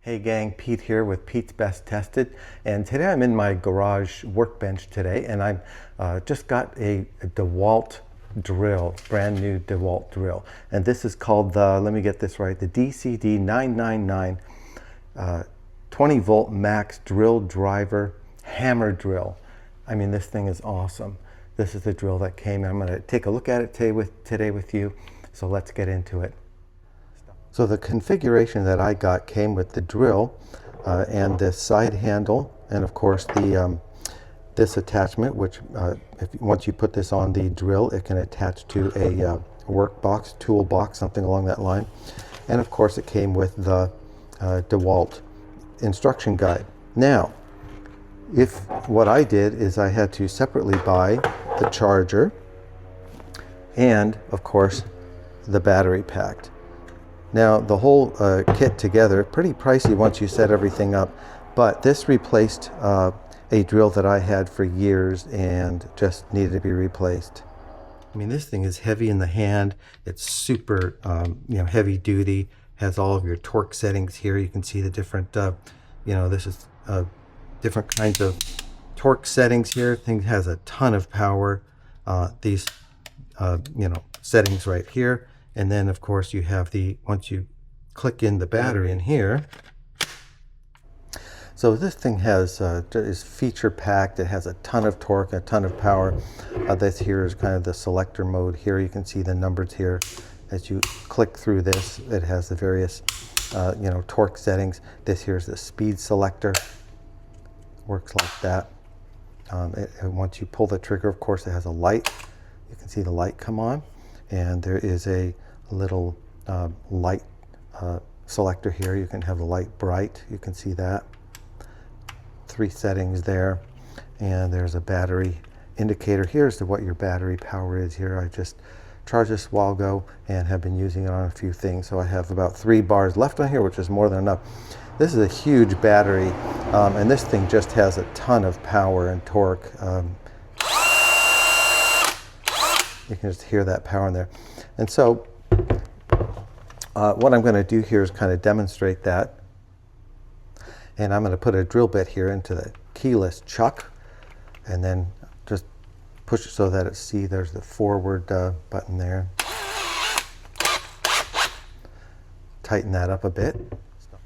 Hey gang, Pete here with Pete's Best Tested, and today I'm in my garage workbench today, and I just got a DeWALT drill, brand new DeWALT drill, and this is called the, let me get this right, the DCD 999 20 volt max drill driver hammer drill. I mean, this thing is awesome. This is the drill that came. I'm going to take a look at it today with you, so let's get into it. So the configuration that I got came with the drill and this side handle, and of course the this attachment, which once you put this on the drill, it can attach to a workbox, toolbox, something along that line. And of course it came with the DeWALT instruction guide. Now, what I did is I had to separately buy the charger and of course the battery pack. Now the whole kit together, pretty pricey once you set everything up, but this replaced a drill that I had for years and just needed to be replaced. I mean, this thing is heavy in the hand. It's super heavy duty, has all of your torque settings here. You can see the different, this is different kinds of torque settings here. Thing has a ton of power. These, settings right here. And then of course you have once you click in the battery in here. So this thing is feature packed. It has a ton of torque, a ton of power. This here is kind of the selector mode here. You can see the numbers here. As you click through this, it has the various, torque settings. This here is the speed selector. Works like that. Once you pull the trigger, of course, it has a light. You can see the light come on. And there is a little light selector here. You can have the light bright. You can see that. 3 settings there. And there's a battery indicator. Here's what your battery power is here. I just charged this a while ago and have been using it on a few things. So I have about 3 bars left on here, which is more than enough. This is a huge battery, and this thing just has a ton of power and torque. You can just hear that power in there. And so what I'm going to do here is kind of demonstrate that. And I'm going to put a drill bit here into the keyless chuck and then just push it so that there's the forward button there. Tighten that up a bit.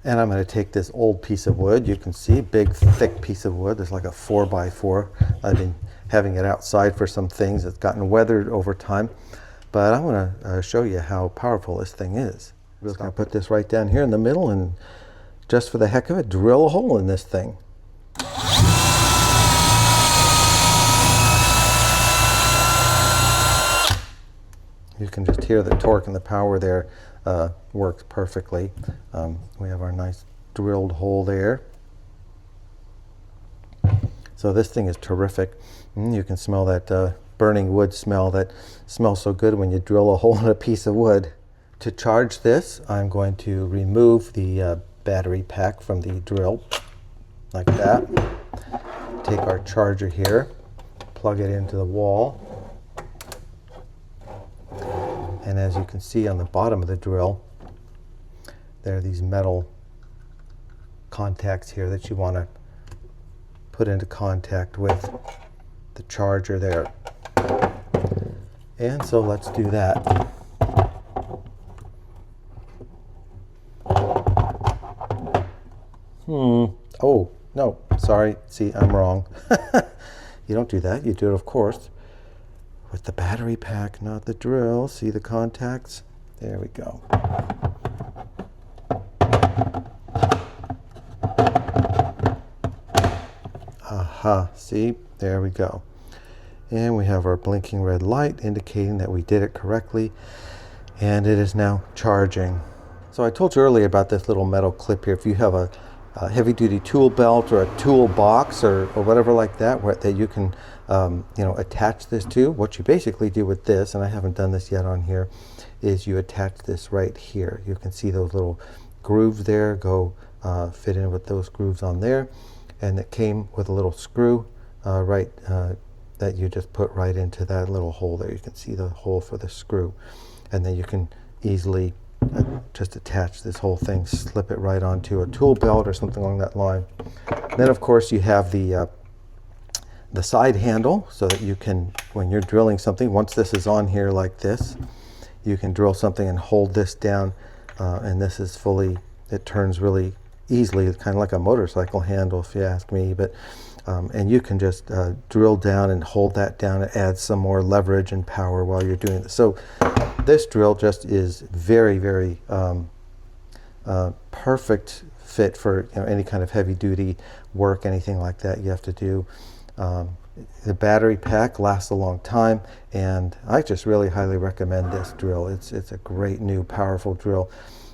And I'm going to take this old piece of wood. You can see, big thick piece of wood. There's like a 4x4. I've been having it outside for some things. It's gotten weathered over time, but I want to show you how powerful this thing is. I'm just going to put this right down here in the middle and just for the heck of it, drill a hole in this thing. You can just hear the torque and the power there. Works perfectly. We have our nice drilled hole there. So this thing is terrific. You can smell that burning wood smell that smells so good when you drill a hole in a piece of wood. To charge this, I'm going to remove the battery pack from the drill, like that. Take our charger here, plug it into the wall. And as you can see on the bottom of the drill, there are these metal contacts here that you want to put into contact with the charger there. And so let's do that. Oh, no, sorry. See, I'm wrong. You don't do that. You do it, of course, with the battery pack, not the drill. See the contacts? There we go. Aha, see? There we go. And we have our blinking red light indicating that we did it correctly. And it is now charging. So I told you earlier about this little metal clip here. If you have a heavy-duty tool belt or a toolbox or whatever like that, that you can attach this to. What you basically do with this, and I haven't done this yet on here, is you attach this right here. You can see those little grooves there fit in with those grooves on there, and it came with a little screw that you just put right into that little hole there. You can see the hole for the screw, and then you can easily just attach this whole thing, slip it right onto a tool belt or something along that line. Then of course you have the side handle, so that you can, when you're drilling something, once this is on here like this, you can drill something and hold this down, and this is fully, it turns really easily. It's kind of like a motorcycle handle if you ask me, but and you can just drill down and hold that down. It adds some more leverage and power while you're doing this. So this drill just is very, very perfect fit for, you know, any kind of heavy duty work, anything like that you have to do. The battery pack lasts a long time, and I just really highly recommend this drill. It's a great new powerful drill,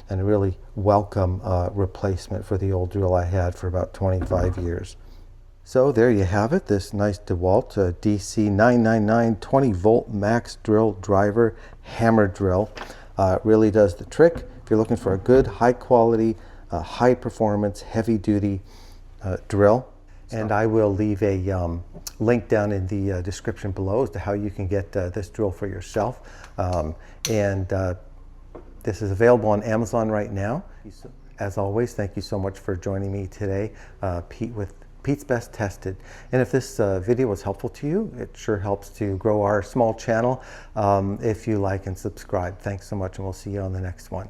and a really welcome replacement for the old drill I had for about 25 years. So there you have it, this nice DeWALT DC 999 20 volt max drill driver hammer drill. It really does the trick. If you're looking for a good, high quality, high performance, heavy duty drill. And I will leave a link down in the description below as to how you can get this drill for yourself. This is available on Amazon right now. As always, thank you so much for joining me today, Pete with Pete's Best Tested. And if this video was helpful to you, it sure helps to grow our small channel if you like and subscribe. Thanks so much, and we'll see you on the next one.